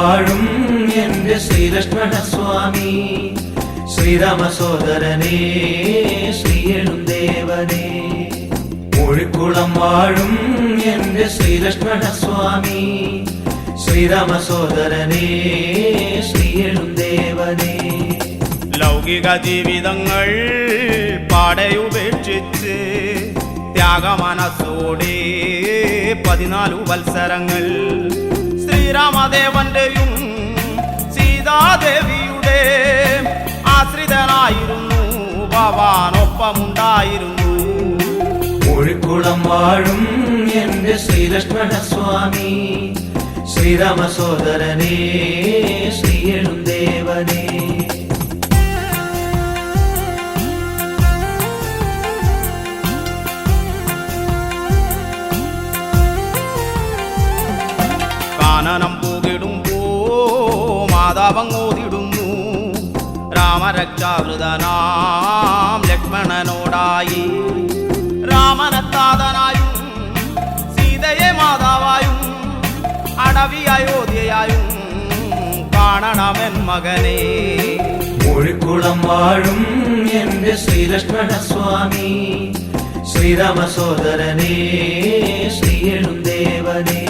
വാഴും എന്റെ ശ്രീലക്ഷ്മണ സ്വാമി ശ്രീരാമ സോദരനേ ശ്രീയെഴുന്തേവനേ മൂഴിക്കുളം വാഴും എന്റെ ശ്രീലക്ഷ്മണ സ്വാമി ശ്രീരാമ സോദരനേ ശ്രീയെഴുന്തേവനേ ലൗകിക ജീവിതങ്ങൾ പാടയുപേക്ഷിച്ച് ത്യാഗമനസ്സോടെ 14 വത്സരങ്ങൾ ശ്രീരാമദേവന്റെയും സീതാദേവിയുടെ ആശ്രിതനായിരുന്നു ഭവാനൊപ്പമുണ്ടായിരുന്നു മൂഴിക്കുളം വാഴും എന്റെ ശ്രീലക്ഷ്മണ സ്വാമി ശ്രീരാമ സോദരനേ ശ്രീയെഴുന്തേവനേ കാനനം പൂകിടുമ്പോ മാതാവങ്ങോതിടുന്നു രാമരക്ഷാകൃതനാം ലക്ഷ്മണനോടായി രാമനത്താതനായും സീതയെ മാതാവായും അടവി അയോധ്യയായും കാണണമെൻ മകനെ മൂഴിക്കുളം വാഴും എന്റെ ശ്രീലക്ഷ്മണ സ്വാമി ശ്രീരാമ സോദരനേ ശ്രീയെഴുന്തേവനേ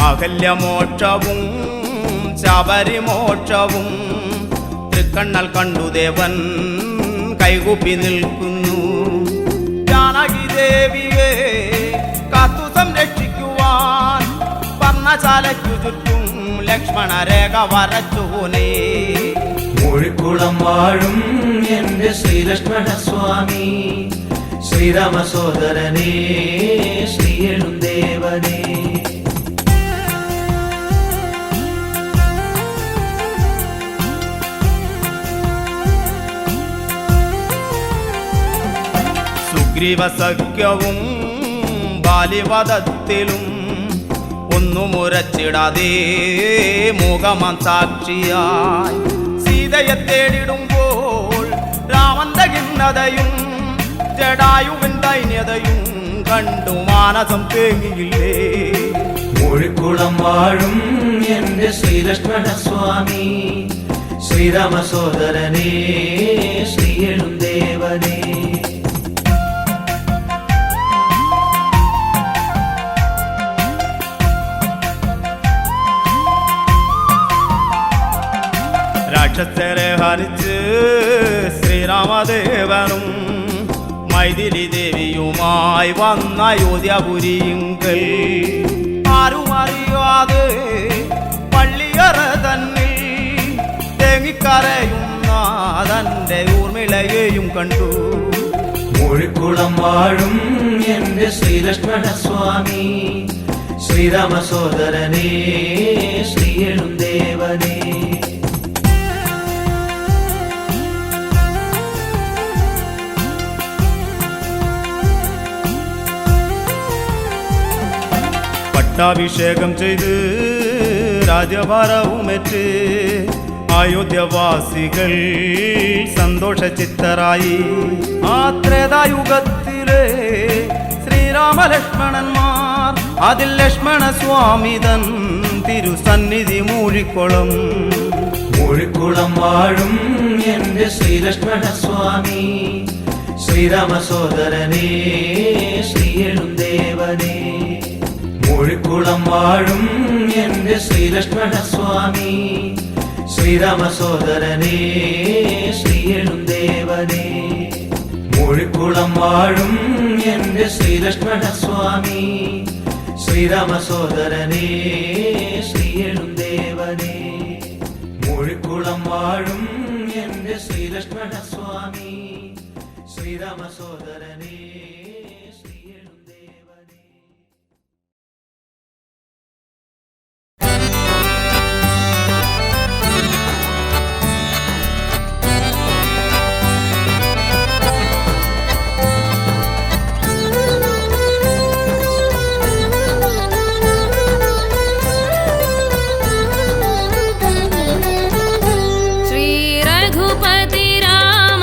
അഹല്യമോക്ഷവും ശബരിമോക്ഷവും തൃക്കണ്ണൽ കണ്ടു ദേവൻ കൈകൂപ്പി നിൽക്കുന്നു ജാനകി ദേവിയെ കാത്തു സംരക്ഷിക്കുവാൻ പർണശാലയ്ക്കു ചുറ്റും ലക്ഷ്മണ രേഖ വരച്ചോനേ മൂഴിക്കുളം വാഴും എന്റെ ശ്രീലക്ഷ്മണ സ്വാമി ശ്രീരാമ സോദരനേ ശ്രീയെഴുന്തേവനേ സുഗ്രീവസഖ്യവും ബാലിവധത്തിലും ഒന്നു മുരച്ചിടാതെ മൂകമാം സാക്ഷിയായി സീതയെ തേടിടുമ്പോൾ രാമന്റെ ഖിന്നതയും ജടായുവിൻ ദൈന്യതയും കണ്ടു മാനസം തേങ്ങിയില്ലേ മൂഴിക്കുളം വാഴും എന്റെ ശ്രീലക്ഷ്മണ സ്വാമി ശ്രീരാമ സോദരനേ ശ്രീയെഴുന്തേവനേ രാക്ഷസരെ ഹരിച്ച് ശ്രീരാമദേവനും മൈഥിലി ദേവിയുമായി വന്ന അയോധ്യപുരിയിങ്കൽ ആരും അറിയാതെ പള്ളിയറ തന്നിൽ തേങ്ങിക്കരയുന്ന തന്റെ ഊർമിളയെയും കണ്ടു മൂഴിക്കുളം വാഴും എന്റെ ശ്രീലക്ഷ്മണ സ്വാമി ശ്രീരാമ സോദരനേ ശ്രീയെഴുന്തേവനേ പട്ടാഭിഷേകം ചെയ്ത് രാജഭാരവുമേറ്റ് അയോധ്യവാസികൾ സന്തോഷചിത്തരായി ആ ത്രേതായുഗത്തിലെ ശ്രീരാമലക്ഷ്മണന്മാർ അതിൽ ലക്ഷ്മണ സ്വാമി തൻ തിരുസന്നിധി മൂഴിക്കുളം മൂഴിക്കുളം വാഴും എന്റെ ശ്രീലക്ഷ്മണ സ്വാമി ശ്രീരാമ സോദരനേ ശ്രീയെഴുന്തേവനേ മൂഴിക്കുളം വാഴും എന്റെ ശ്രീലക്ഷ്മണ സ്വാമി ശ്രീരാമ സോദരനേ ശ്രീയെഴുന്തേവനേ മൂഴിക്കുളം വാഴും എന്റെ ശ്രീലക്ഷ്മണ സ്വാമി ശ്രീരാമ സോദരനേ ശ്രീയെഴുന്തേവനേ മൂഴിക്കുളം വാഴും എന്റെ ശ്രീലക്ഷ്മണ സ്വാമി ശ്രീരാമ സോദരനേ ശ്രീയെഴുന്തേവനേ श्री रघुपति राम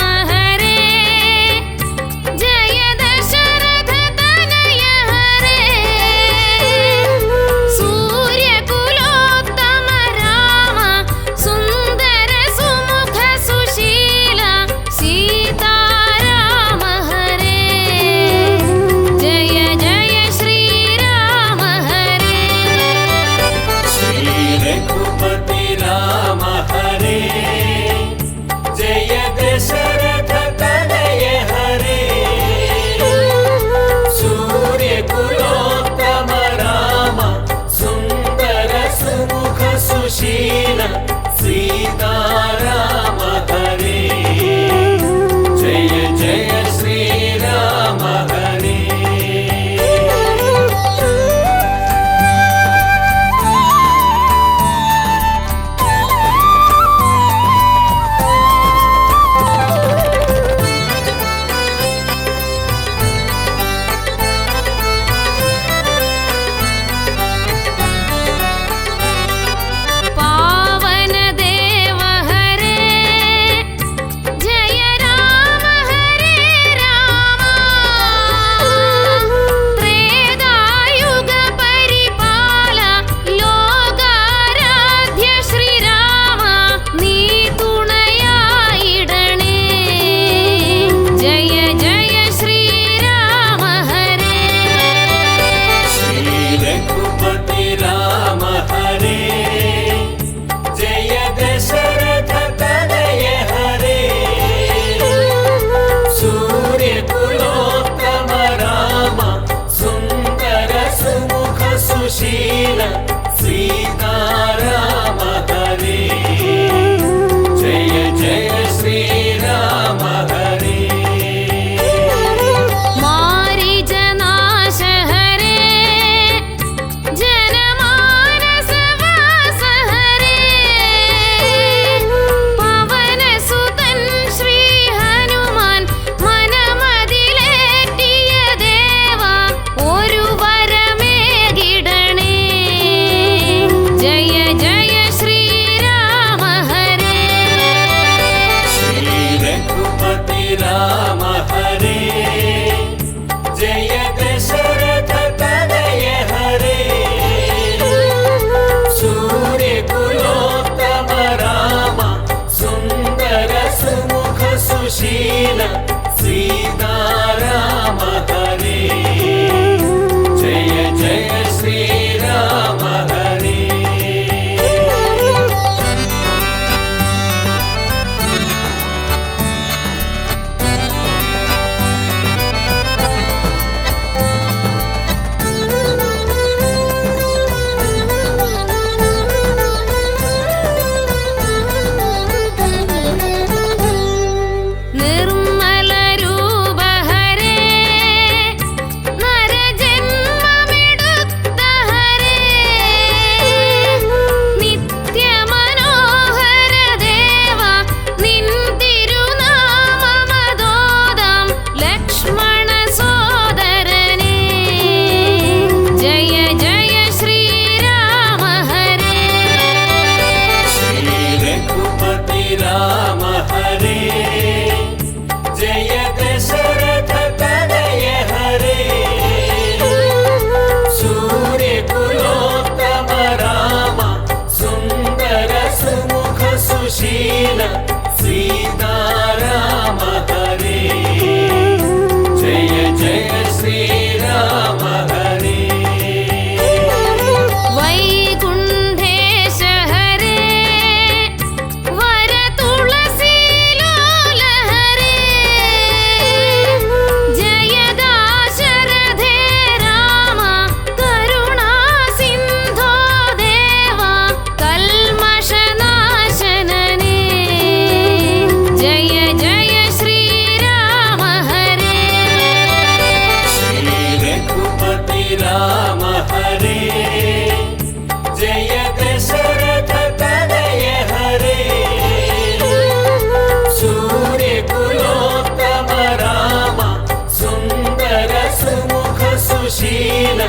सुशील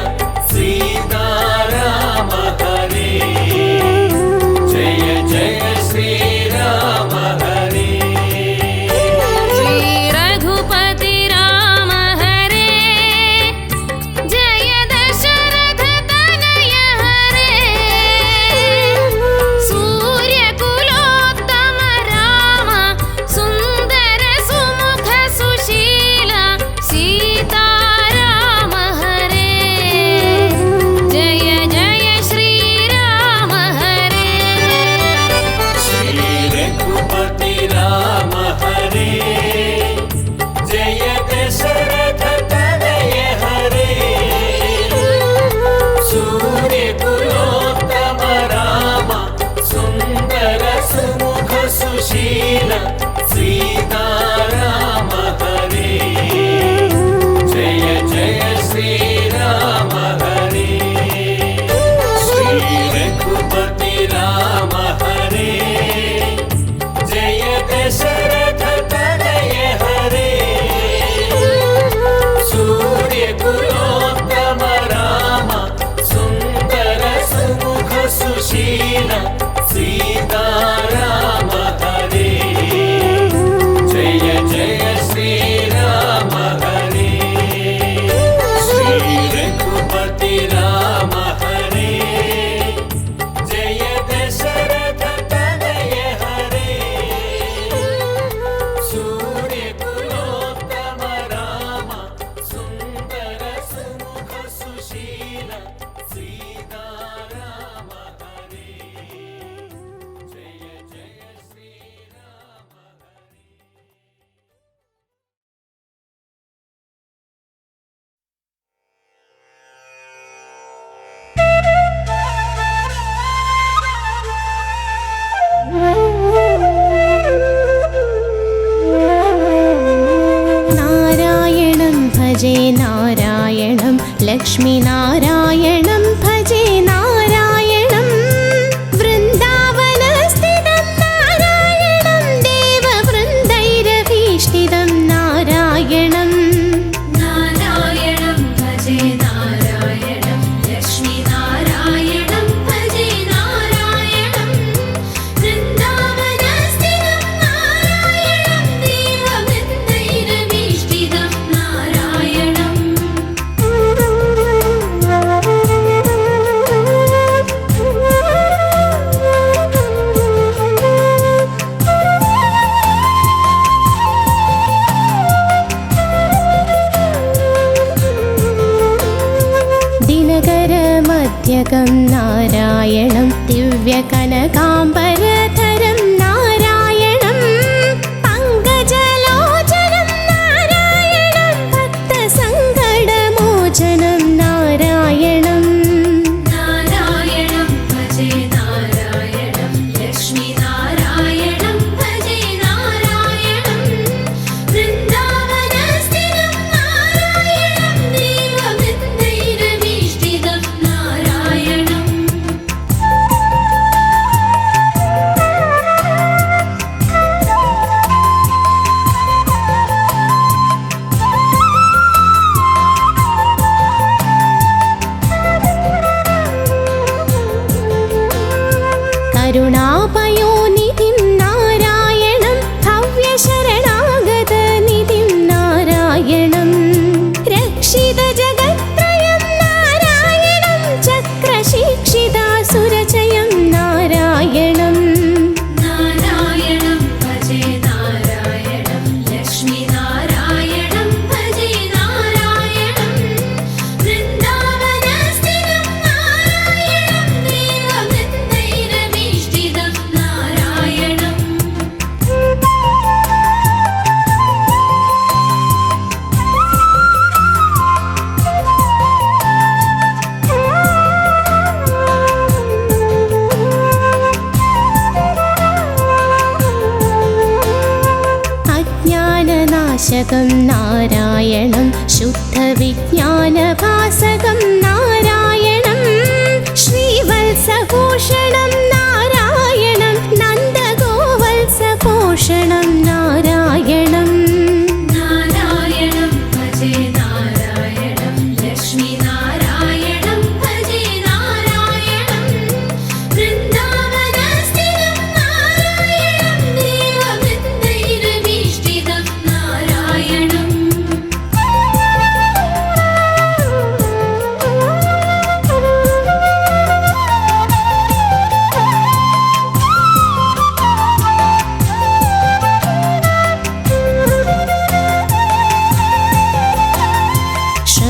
सीताराम हरे जय जय श्रीराम हरे श्री रघुपति राम हरे जय दशरथ तनय हरे सूर्यकुलोत्तम राम सुन्दर सुमुख सुशील सीताराम हरे जय जय श्रीराम हरे श्री रघुपति राम हरे जय दशरथ तनय हरे सूर्यकुलोत्तम राम सुन्दर सुमुख सुशील सीताराम हरे जय जय श्रीराम हरे श्री रघुपति राम हरे जय दशरथ तनय हरे सूर्यकुलोत्तम राम सुन्दर सुमुख सुशील सीताराम हरे जय जय श्रीराम हरे श्री रघुपति राम हरे जय दशरथ तनय हरे सूर्यकुलोत्तम राम सुन्दर सुमुख सुशील सीताराम हरे जय जय श्रीराम हरे नारायणं भजे नारायणं लक्ष्मीनारायणं भजे नारायणं वृन्दावनस्थितं नारायणं देववृन्दैरभीष्टितं नारायणं नारायणं भजे नारायणं लक्ष्मीनारायणं भजे नारायणं वृन्दावनस्थितं नारायणं देववृन्दैरभीष्टितं नारायणम् दिनकरमध्यकं नारायणं दिव्यकनकाम्बरधरं नारायणं पङ्कजलोचनं नारायणं भक्तसङ्कटमोचनं नारायणं नारायणं भजे नारायणं लक्ष्मीनारायणं भजे नारायणं वृन्दावनस्थितं नारायणं देववृन्दैरभीष्टितं नारायणम् करुणापयोनिधिं नारायणं भव्यशरणागतनिधिं नारायणं रक्षितजगत्त्रयं नारायणं चक्रशिक्षितासुरचयं नारायणं नारायणं भजे नारायणं लक्ष्मीनारायणं भजे नारायणं वृन्दावनस्थितं नारायणं देववृन्दैरभीष्टितं नारायणम् अज्ञाननाशकं नारायणं शुद्धविज्ञानभासकं नारायणं श्रीवत्सभूषणं नारायणं नन्दगोवत्सपोषणं नारायणं नारायणं भजे नारायणं लक्ष्मी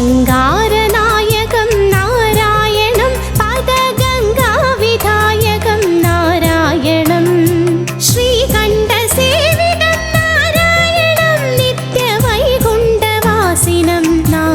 അലങ്കാരനായകം നാരായണം പദഗംഗാവിധായകം നാരായണം ശ്രീകണ്ഠസേവിതം നാരായണം നിത്യവൈകുണ്ഠവാസിനം നാരായണം